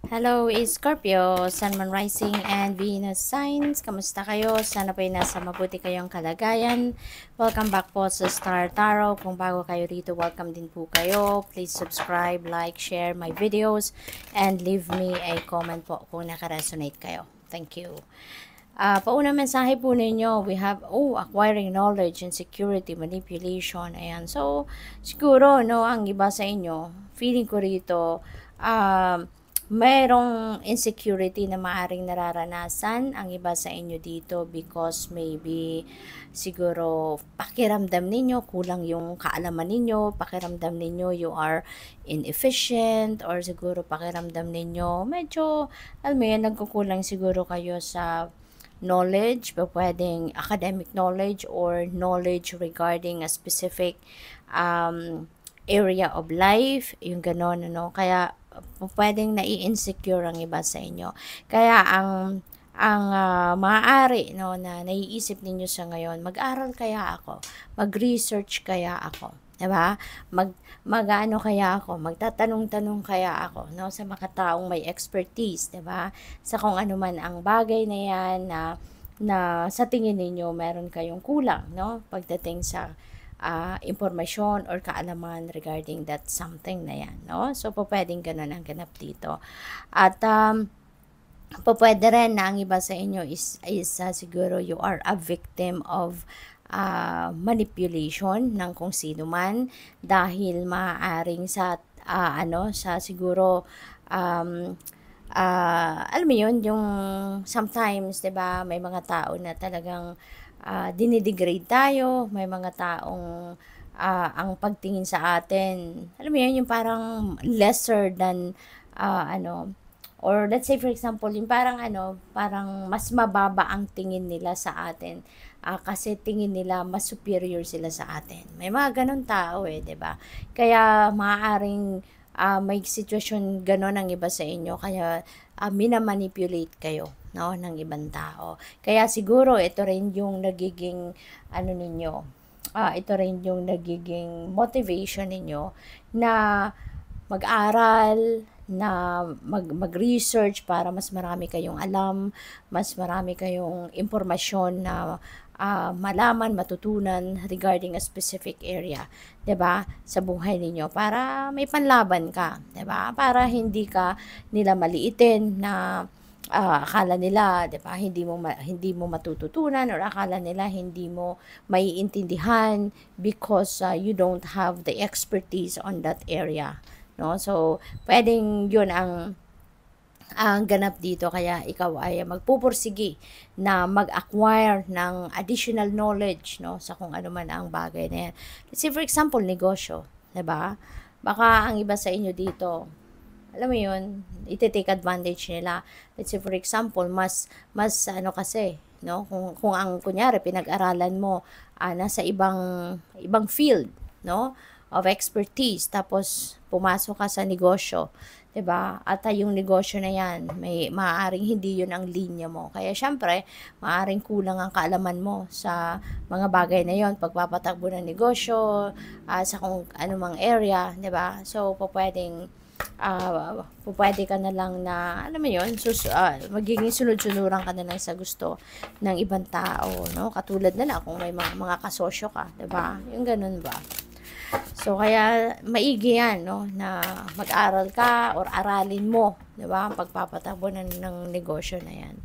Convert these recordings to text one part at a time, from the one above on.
Hello, Scorpio, Sun, Moon, Rising, and Venus signs. Kamusta kayo? Sana po ay nasa mabuti kayong kalagayan. Welcome back po sa Star Tarot. Kung bago kayo rito, welcome din po kayo. Please subscribe, like, share my videos, and leave me a comment po kung nakaresonate kayo. Thank you. Paunang mensahe po ninyo, we have, acquiring knowledge and security, manipulation, ayan. So, siguro, no, ang iba sa inyo, feeling ko rito, mayroong insecurity na maaring nararanasan ang iba sa inyo dito because maybe siguro pakiramdam ninyo kulang yung kaalaman ninyo, pakiramdam ninyo you are inefficient, or siguro pakiramdam ninyo medyo alam mo yan, nagkukulang siguro kayo sa knowledge, pwedeng academic knowledge or knowledge regarding a specific area of life, yung ganon, ano. Kaya pwedeng nai-insecure ang iba sa inyo. Kaya ang maaari, no, na naiisip ninyo sa ngayon, mag-aral kaya ako, mag-research kaya ako, 'di ba? Mag-ano kaya ako, magtatanong-tanong kaya ako, no, sa mga taong may expertise, 'di ba? Sa kung ano man ang bagay na 'yan na sa tingin ninyo meron kayong kulang, no, pagdating sa impormasyon or kaalaman regarding that something na yan, no? So, pwedeng ganun ang ganap dito. At, pwede rin na ang iba sa inyo is siguro you are a victim of manipulation ng kung sino man dahil maaaring sa sa siguro alam mo yun, yung sometimes, 'di ba, may mga tao na talagang dinidegrade tayo, may mga taong ang pagtingin sa atin, alam mo yun, yung parang lesser than or let's say for example, yung parang parang mas mababa ang tingin nila sa atin. Kasi tingin nila mas superior sila sa atin. May mga ganun tao 'di ba? Kaya maaaring may sitwasyon gano'n ang iba sa inyo, kaya minamanipulate kayo, no, ng ibang tao. Kaya siguro ito rin yung nagiging ninyo, ito rin yung nagiging motivation ninyo na mag-aral, na mag-research para mas marami kayong alam, mas marami kayong impormasyon na malaman, matutunan regarding a specific area, 'di ba? Sa buhay ninyo para may panlaban ka, 'di ba? Para hindi ka nila maliitin na akala nila, 'di ba, hindi mo matututunan, or akala nila hindi mo maiintindihan because you don't have the expertise on that area, no? So, pwedeng 'yun ang ganap dito, kaya ikaw ay magpupursige na mag-acquire ng additional knowledge, no, sa kung ano man ang bagay na yan. Let's say for example, negosyo, 'di ba? Baka ang iba sa inyo dito, alam mo yun, iti-take advantage nila. Let's say for example, mas kasi, no, kung ang kunyari pinag-aralan mo nasa ibang field, no, of expertise, tapos pumasok ka sa negosyo, 'di ba? At yung negosyo na 'yan, may maaaring hindi 'yun ang linya mo. Kaya syempre, maaaring kulang ang kaalaman mo sa mga bagay na 'yon, pagpapatakbo ng negosyo, sa kung anumang area, 'di ba? So, pwede ka na lang na, alam mo 'yon, magiging sunod-sunuran ka na lang sa gusto ng ibang tao, no? Katulad na lang kung may mga kasosyo ka, 'di ba? Yung ganun ba? So, kaya maigi yan, no, na mag-aral ka or aralin mo, di ba, ang pagpapatakbo ng negosyo na yan.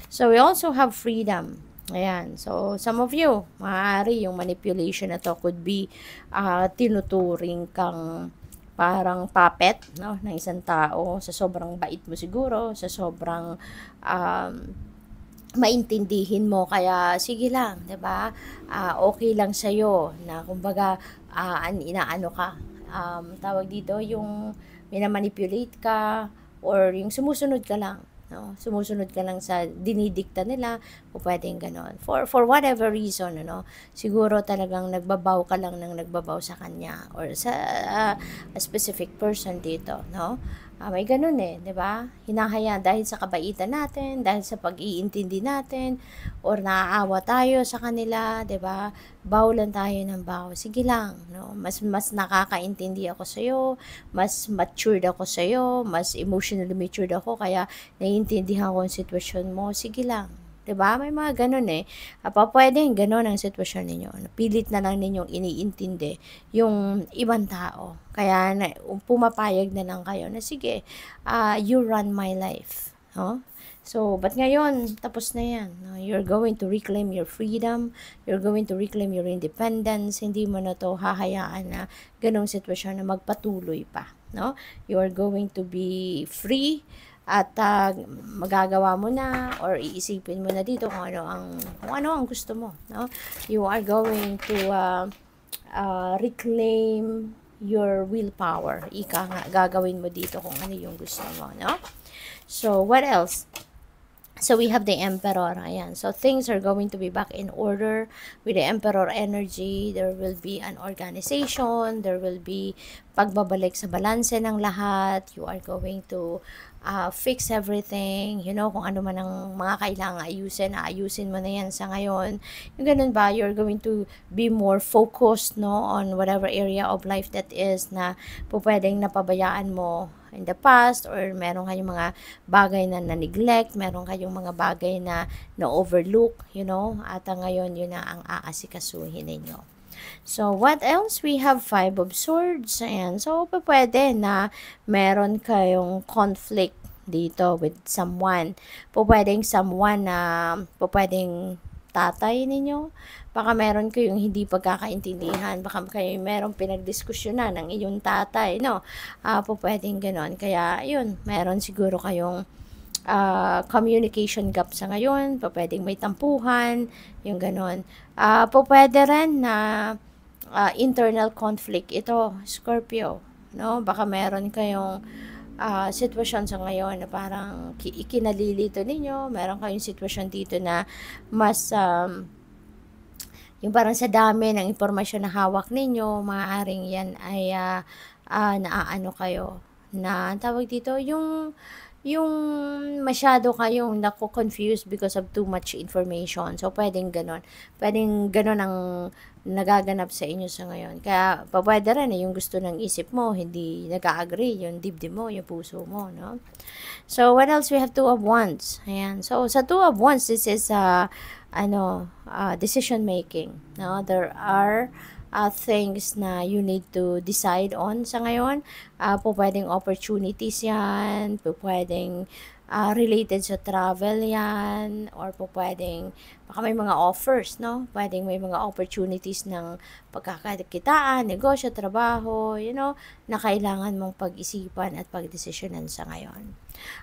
So, we also have freedom. Ayan. So, some of you, maaari yung manipulation na to could be tinuturing kang parang puppet, no, ng isang tao sa sobrang bait mo siguro, sa sobrang maintindihin mo, kaya sige lang, 'di ba? Okay lang sa na kumbaga inaano ka, tawag dito, yung minamanipulate ka or yung sumusunod ka lang, no? Sumusunod ka lang sa dinidikta nila, o pwedeng ganon. For whatever reason, ano, siguro talagang nagbabaw ka lang ng nagbabaw sa kanya or sa a specific person dito, no? May ganun eh, 'di ba? Hinahayaan dahil sa kabaitan natin, dahil sa pag-iintindi natin, or naaawa tayo sa kanila, 'di ba? Bawalan tayo ng bawa. Sige lang, no? Mas nakakaintindi ako sa iyo, mas matured ako sa iyo, mas emotionally matured ako kaya naiintindihan ko 'yung sitwasyon mo. Sige lang. 'Di ba? May mga ganun eh. Pwedeng ganun ang sitwasyon ninyo. Pilit na lang ninyong iniintindi yung ibang tao. Kaya pumapayag na lang kayo na sige, you run my life. No? So, but ngayon, tapos na yan. No? You're going to reclaim your freedom. You're going to reclaim your independence. Hindi mo na to hahayaan na ganong sitwasyon na magpatuloy pa. No? You're going to be free at magagawa mo na or iisipin mo na dito kung ano ang gusto mo, no? You are going to reclaim your willpower. Ika nga, gagawin mo dito kung ano yung gusto mo, no? So, what else? So, we have the Emperor. Ayan. So, things are going to be back in order with the Emperor energy. There will be an organization. There will be pagbabalik sa balanse ng lahat. You are going to fix everything. You know, kung ano man ang mga kailangan ayusin mo na yan sa ngayon. Yung ganun ba, you're going to be more focused, no, on whatever area of life that is na pwedeng napabayaan mo in the past, or meron kayong mga bagay na na-neglect, meron kayong mga bagay na na-overlook, you know, at ngayon yun na ang aasikasuhin ninyo. So, what else? We have 5 of Swords. Ayan. So, pwede na meron kayong conflict dito with someone. Pwedeng someone na pwedeng tatay ninyo. Baka meron kayong hindi pagkakaintindihan. Baka kayo meron pinagdiskusyonan ng iyong tatay, no? Pwedeng ganon. Kaya, yun, meron siguro kayong communication gap sa ngayon. Pwedeng may tampuhan, yung ganon. Pwede rin na internal conflict. Ito, Scorpio, no? Baka meron kayong sitwasyon sa ngayon na parang ikinalilito ninyo. Meron kayong sitwasyon dito na mas yung parang sa dami ng impormasyon na hawak ninyo, maaaring yan ay naaano kayo na tawag dito, yung masyado kayong nako-confuse because of too much information. So, pwedeng ganon. Pwedeng ganon ang nagaganap sa inyo sa ngayon. Kaya, pwede rin yung gusto ng isip mo, hindi nag-agree yung dibdib mo, yung puso mo, no? So, what else? We have 2 of Wands. Ayan. So, sa 2 of Wands, this is decision making. No? There are things na you need to decide on sa ngayon. Pwedeng opportunities yan, pwedeng related sa travel yan, or pwedeng baka may mga offers, no? Pwedeng may mga opportunities ng pagkakakitaan, negosyo, trabaho, you know, na kailangan mong pag-isipan at pagdesisyonan sa ngayon.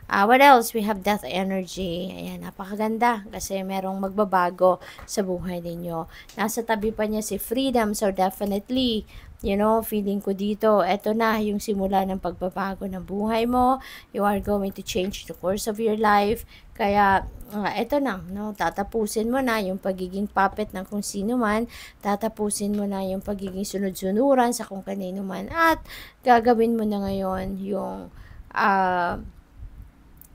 What else? We have Death energy. Ayan, napakaganda kasi merong magbabago sa buhay ninyo. Nasa tabi pa niya si Freedom, so definitely, you know, feeling ko dito, eto na yung simula ng pagbabago ng buhay mo. You are going to change the course of your life. Kaya, eto na, no, tatapusin mo na yung pagiging puppet ng kung sino man, tatapusin mo na yung pagiging sunod-sunuran sa kung kanino man, at gagawin mo na ngayon yung,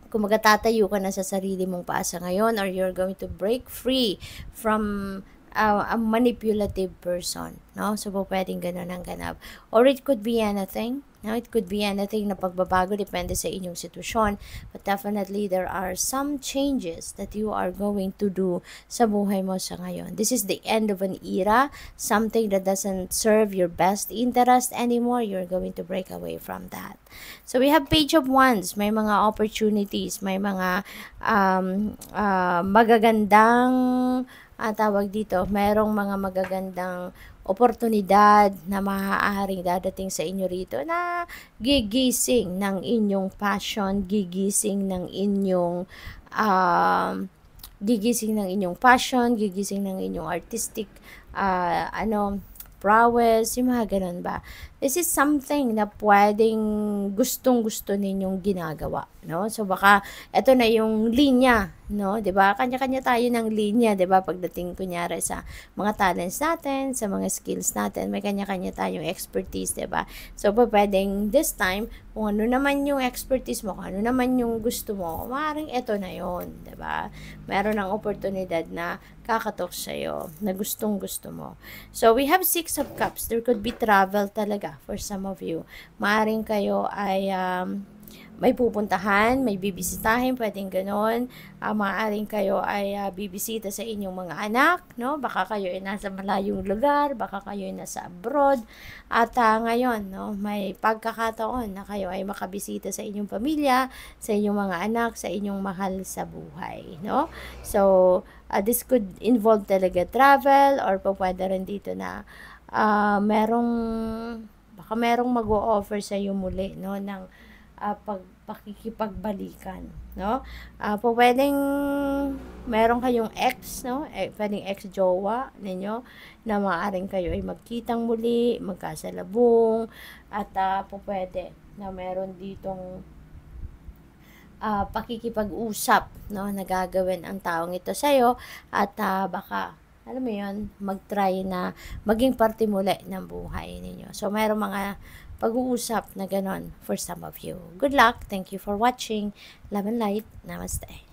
kung magatatayo ka na sa sarili mong paa sa ngayon, or you're going to break free from a manipulative person, no? So, pwedeng ganun ang ganap. Or it could be anything, no? It could be anything na pagbabago, depende sa inyong sitwasyon. But definitely, there are some changes that you are going to do sa buhay mo sa ngayon. This is the end of an era, something that doesn't serve your best interest anymore. You're going to break away from that. So, we have Page of Wands. May mga opportunities, may mga magagandang tawag dito, merong mga magagandang oportunidad na maaaring dadating sa inyo rito na gigising ng inyong passion, gigising ng inyong artistic prowess, yung mga ganun ba. this is something na pwedeng gustong-gusto ninyong ginagawa, no? So baka ito na yung linya, no? 'Di ba? Kanya-kanya tayo ng linya, 'di ba? Pagdating kunyari sa mga talents natin, sa mga skills natin, may kanya-kanya tayong expertise, 'di ba? So pwedeng this time kung ano naman yung expertise mo, kung ano naman yung gusto mo, maaaring ito na yon, 'di ba? Meron ng oportunidad na kakatok sa'yo, na gustong-gusto mo. So, we have 6 of Cups. There could be travel talaga for some of you. Maaring kayo ay may pupuntahan, may bibisitahin, pwedeng ganon. Maaaring kayo ay bibisita sa inyong mga anak, no? Baka kayo ay nasa malayong lugar, baka kayo ay nasa abroad. At ngayon, no, may pagkakataon na kayo ay makabisita sa inyong pamilya, sa inyong mga anak, sa inyong mahal sa buhay, no? So, this could involve talaga travel or pwede rin dito na baka merong mag-o-offer sa iyo muli, no, ng pakikipagbalikan, no? Pwedeng meron kayong ex, no? Pwedeng ex-jowa ninyo na maaaring kayo ay magkitang muli, magkasalubong, at pwede na meron ditong pakikipag-usap, no, nagagawin ang taong ito sa'yo, at baka alam mo yun, mag-try na maging parte muli ng buhay ninyo. So, mayroong mga pag-uusap na ganon for some of you. Good luck. Thank you for watching. Love and light. Namaste.